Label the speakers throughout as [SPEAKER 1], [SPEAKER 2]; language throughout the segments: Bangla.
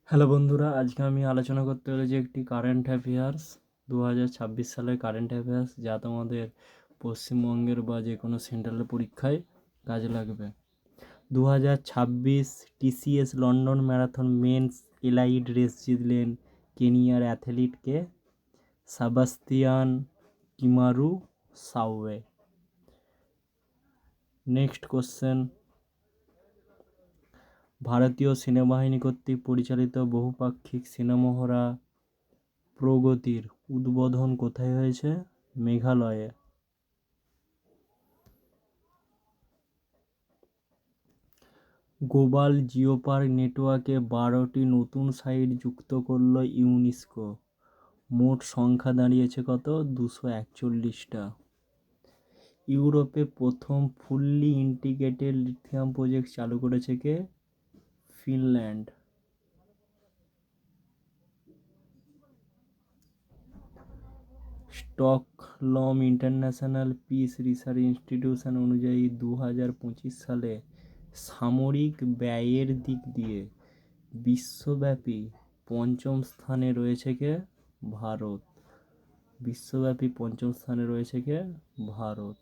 [SPEAKER 1] হ্যালো বন্ধুরা, আজকে আমি আলোচনা করতে চলেছি একটি কারেন্ট অ্যাফেয়ার্স 2026 সালের কারেন্ট অ্যাফেয়ার্স, যা তোমাদের পশ্চিমবঙ্গের বা যে কোনো সেন্ট্রাল পরীক্ষায় কাজে লাগবে। 2026 TCS London marathon men's elite race জিতলেন কেনিয়ার অ্যাথলিটকে সাবাস্তিয়ান কিমারু সাওয়ে। নেক্সট কোশ্চেন, ভারতীয় সেনাবাহিনী কর্তৃক পরিচালিত বহুপাক্ষিক সেনামহড়া প্রগতির উদ্বোধন কোথায় হয়েছে? মেঘালয়ে। গ্লোবাল জিওপার্ক নেটওয়ার্কে 12টি নতুন সাইট যুক্ত করল ইউনেস্কো। মোট সংখ্যা দাঁড়িয়েছে কত? 241টা। ইউরোপে প্রথম ফুললি ইন্টিগ্রেটেড লিথিয়াম প্রজেক্ট চালু করেছে কে? Finland. Stockholm international peace research institution অনুযায়ী 2025 সালে সামরিক ব্যয়ের দিক দিয়ে বিশ্বব্যাপী পঞ্চম স্থানে রয়েছে কে? ভারত। বিশ্বব্যাপী পঞ্চম স্থানে রয়েছে কে? ভারত।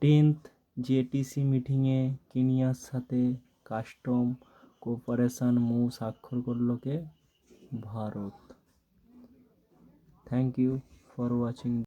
[SPEAKER 1] 10th জেটিসি মিটিংয়ে কেনিয়ার সাথে কাস্টম কোঅপারেশন মৌ স্বাক্ষর করল কে? Bharat. Thank you for watching.